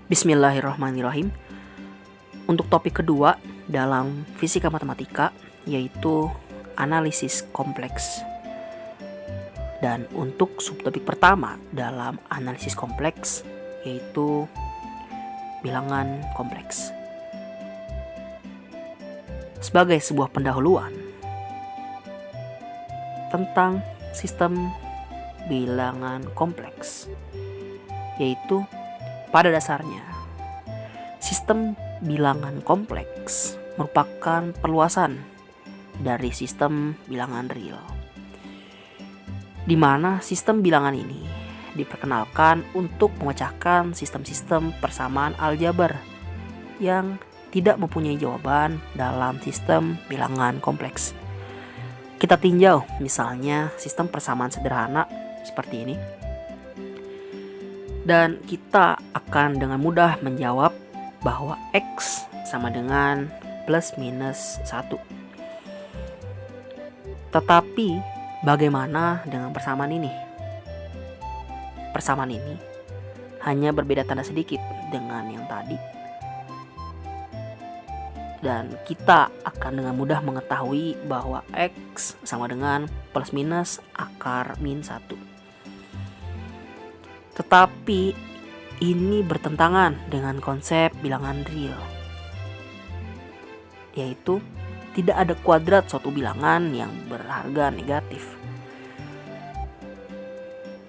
Bismillahirrahmanirrahim. Untuk topik kedua dalam fisika matematika yaitu analisis kompleks. Dan untuk subtopik pertama dalam analisis kompleks yaitu bilangan kompleks. Sebagai sebuah pendahuluan tentang sistem bilangan kompleks, yaitu pada dasarnya sistem bilangan kompleks merupakan perluasan dari sistem bilangan real, di mana sistem bilangan ini diperkenalkan untuk memecahkan sistem-sistem persamaan aljabar yang tidak mempunyai jawaban dalam sistem bilangan kompleks. Kita tinjau misalnya sistem persamaan sederhana seperti ini, dan kita akan dengan mudah menjawab bahwa X sama dengan plus minus 1. Tetapi bagaimana dengan persamaan ini? Persamaan ini hanya berbeda tanda sedikit dengan yang tadi, dan kita akan dengan mudah mengetahui bahwa X sama dengan plus minus akar min 1. Tetapi ini bertentangan dengan konsep bilangan real, yaitu tidak ada kuadrat suatu bilangan yang berharga negatif.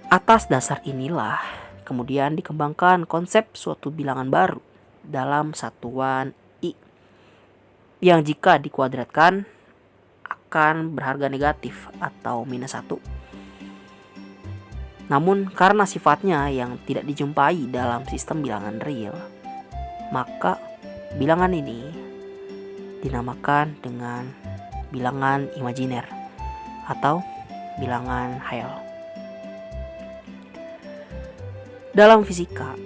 Atas dasar inilah kemudian dikembangkan konsep suatu bilangan baru dalam satuan I, yang jika dikuadratkan akan berharga negatif atau minus 1. Namun karena sifatnya yang tidak dijumpai dalam sistem bilangan real, maka bilangan ini dinamakan dengan bilangan imajiner atau bilangan khayal. Dalam fisika,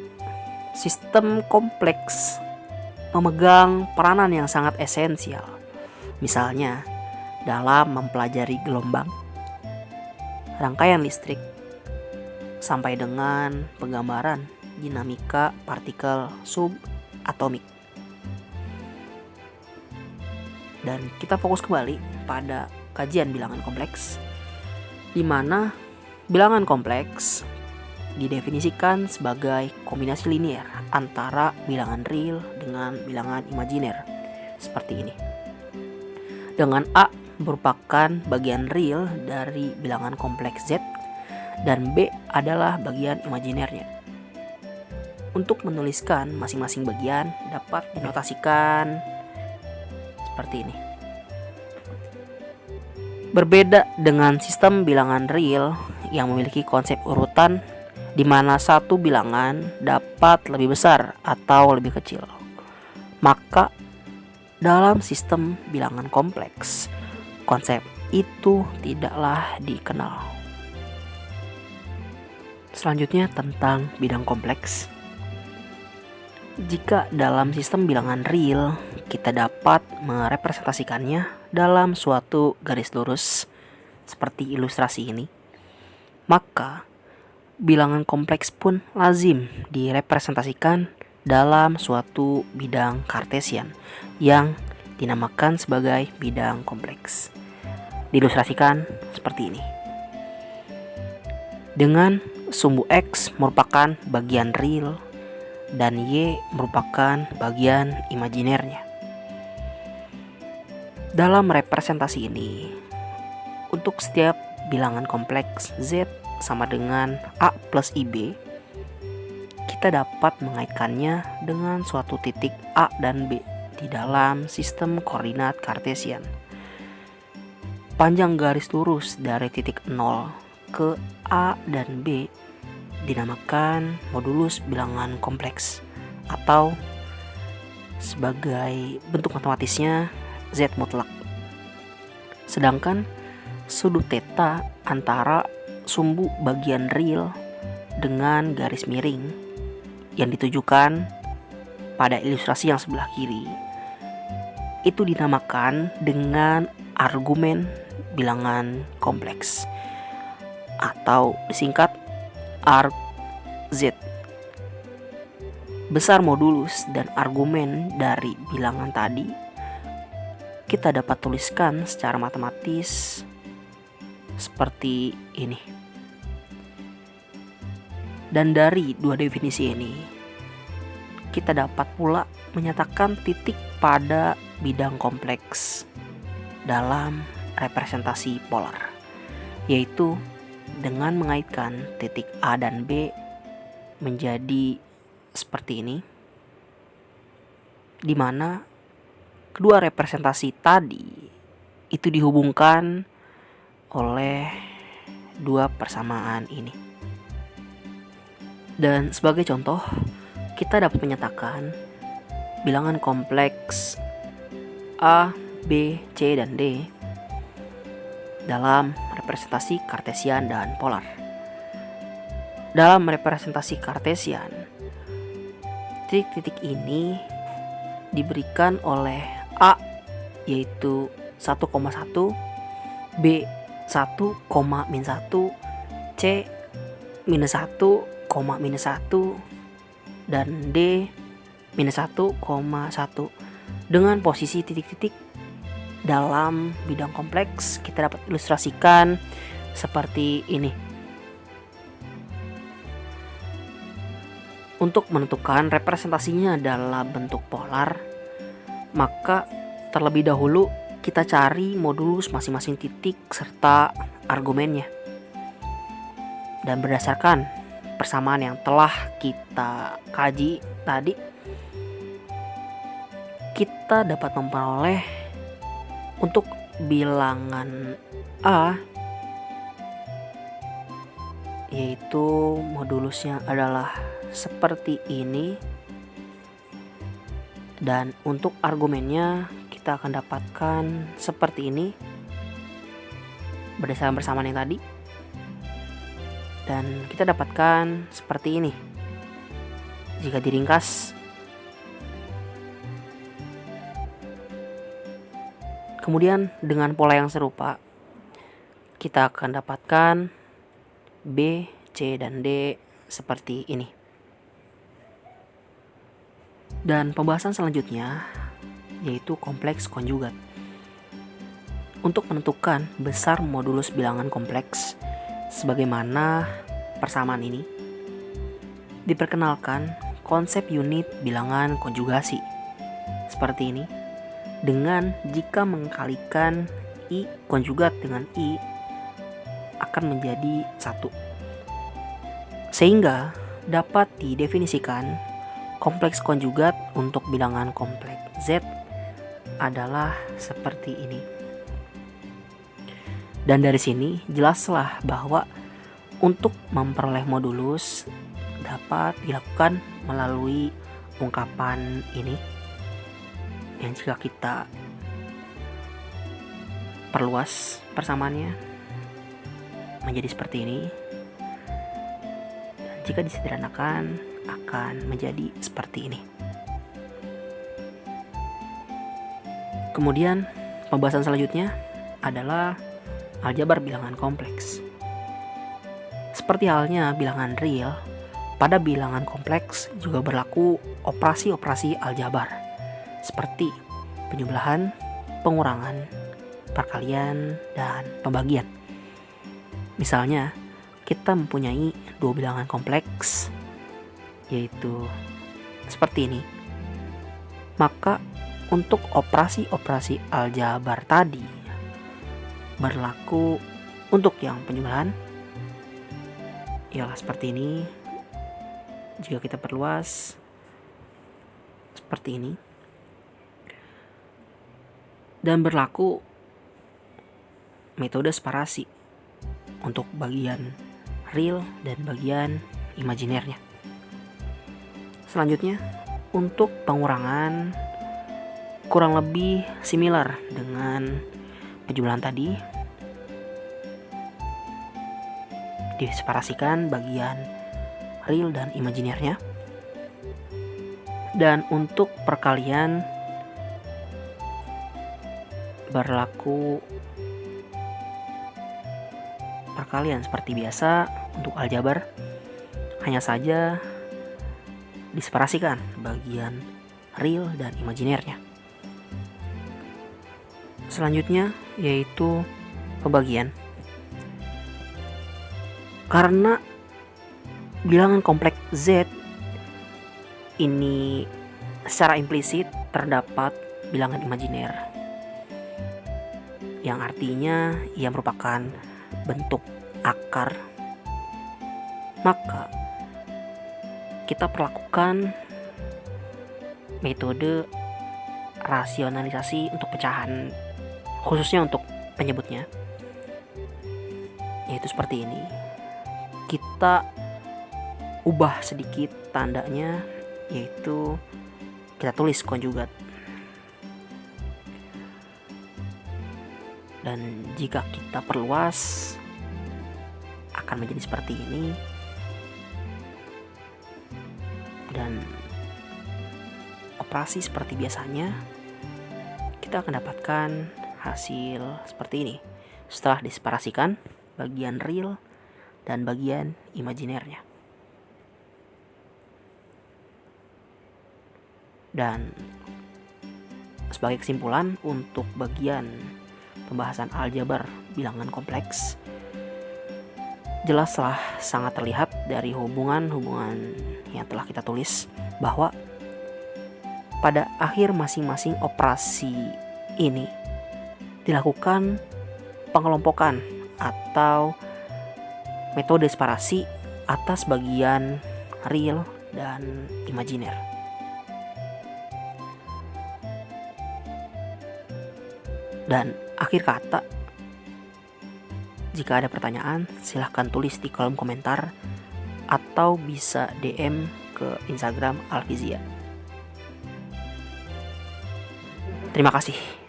sistem kompleks memegang peranan yang sangat esensial, misalnya dalam mempelajari gelombang, rangkaian listrik, sampai dengan penggambaran dinamika partikel subatomik. Dan kita fokus kembali pada kajian bilangan kompleks, di mana bilangan kompleks didefinisikan sebagai kombinasi linear antara bilangan real dengan bilangan imajiner seperti ini, dengan A merupakan bagian real dari bilangan kompleks Z dan B adalah bagian imajinernya. Untuk menuliskan masing-masing bagian dapat dinotasikan seperti ini. Berbeda dengan sistem bilangan real yang memiliki konsep urutan di mana satu bilangan dapat lebih besar atau lebih kecil, maka dalam sistem bilangan kompleks konsep itu tidaklah dikenal. Selanjutnya tentang bidang kompleks. Jika dalam sistem bilangan real kita dapat merepresentasikannya dalam suatu garis lurus seperti ilustrasi ini, maka bilangan kompleks pun lazim direpresentasikan dalam suatu bidang kartesian yang dinamakan sebagai bidang kompleks. Diilustrasikan seperti ini. Dengan sumbu X merupakan bagian real dan Y merupakan bagian imajinernya. Dalam representasi ini, untuk setiap bilangan kompleks Z sama dengan A plus IB, kita dapat mengaitkannya dengan suatu titik A dan B di dalam sistem koordinat kartesian. Panjang garis lurus dari titik 0 ke A dan B dinamakan modulus bilangan kompleks, atau sebagai bentuk matematisnya Z mutlak. Sedangkan sudut theta antara sumbu bagian real dengan garis miring yang ditujukan pada ilustrasi yang sebelah kiri itu dinamakan dengan argumen bilangan kompleks, atau disingkat arg Z. besar modulus dan argumen dari bilangan tadi kita dapat tuliskan secara matematis seperti ini. Dan dari dua definisi ini kita dapat pula menyatakan titik pada bidang kompleks dalam representasi polar, yaitu dengan mengaitkan titik A dan B menjadi seperti ini, di mana kedua representasi tadi itu dihubungkan oleh dua persamaan ini. Dan sebagai contoh, kita dapat menyatakan bilangan kompleks A, B, C, dan D dalam representasi kartesian dan polar. Dalam representasi kartesian, titik-titik ini diberikan oleh A yaitu 1,1, B 1,-1, C -1, -1, dan D -1,1 dengan posisi titik-titik dalam bidang kompleks. Kita dapat ilustrasikan seperti ini. Untuk menentukan representasinya dalam bentuk polar, maka terlebih dahulu kita cari modulus masing-masing titik serta argumennya. Dan berdasarkan persamaan yang telah kita kaji tadi, kita dapat memperoleh untuk bilangan A yaitu modulusnya adalah seperti ini, dan untuk argumennya kita akan dapatkan seperti ini berdasarkan persamaan yang tadi, dan kita dapatkan seperti ini jika diringkas. Kemudian dengan pola yang serupa kita akan dapatkan B, C, dan D seperti ini. Dan pembahasan selanjutnya yaitu kompleks konjugat. Untuk menentukan besar modulus bilangan kompleks sebagaimana persamaan ini, diperkenalkan konsep unit bilangan konjugasi seperti ini, dengan jika mengkalikan I konjugat dengan I akan menjadi 1, sehingga dapat didefinisikan kompleks konjugat untuk bilangan kompleks Z adalah seperti ini. Dan dari sini jelaslah bahwa untuk memperoleh modulus dapat dilakukan melalui ungkapan ini, yang jika kita perluas persamaannya menjadi seperti ini, dan jika disederhanakan akan menjadi seperti ini. Kemudian pembahasan selanjutnya adalah aljabar bilangan kompleks. Seperti halnya bilangan real, pada bilangan kompleks juga berlaku operasi-operasi aljabar seperti penjumlahan, pengurangan, perkalian, dan pembagian. Misalnya, kita mempunyai dua bilangan kompleks yaitu seperti ini. Maka untuk operasi-operasi aljabar tadi berlaku untuk yang penjumlahan ialah seperti ini. Jika kita perluas seperti ini, dan berlaku metode separasi untuk bagian real dan bagian imajinernya. Selanjutnya, untuk pengurangan kurang lebih similar dengan penjumlahan tadi. Diseparasikan bagian real dan imajinernya. Dan untuk perkalian berlaku perkalian seperti biasa untuk aljabar, hanya saja diseparasikan bagian real dan imajinernya. Selanjutnya yaitu pembagian. Karena bilangan kompleks Z ini secara implisit terdapat bilangan imajiner, yang artinya ia merupakan bentuk akar, maka kita perlakukan metode rasionalisasi untuk pecahan, khususnya untuk penyebutnya, yaitu seperti ini. Kita ubah sedikit tandanya, yaitu kita tulis konjugat. Dan jika kita perluas akan menjadi seperti ini. Dan operasi seperti biasanya, kita akan dapatkan hasil seperti ini setelah diseparasikan bagian real dan bagian imajinernya. Dan sebagai kesimpulan untuk bagian pembahasan aljabar bilangan kompleks, jelaslah sangat terlihat dari hubungan-hubungan yang telah kita tulis bahwa pada akhir masing-masing operasi ini dilakukan pengelompokan atau metode separasi atas bagian real dan imajiner. Dan akhir kata, jika ada pertanyaan silahkan tulis di kolom komentar atau bisa DM ke Instagram Alfizia. Terima kasih.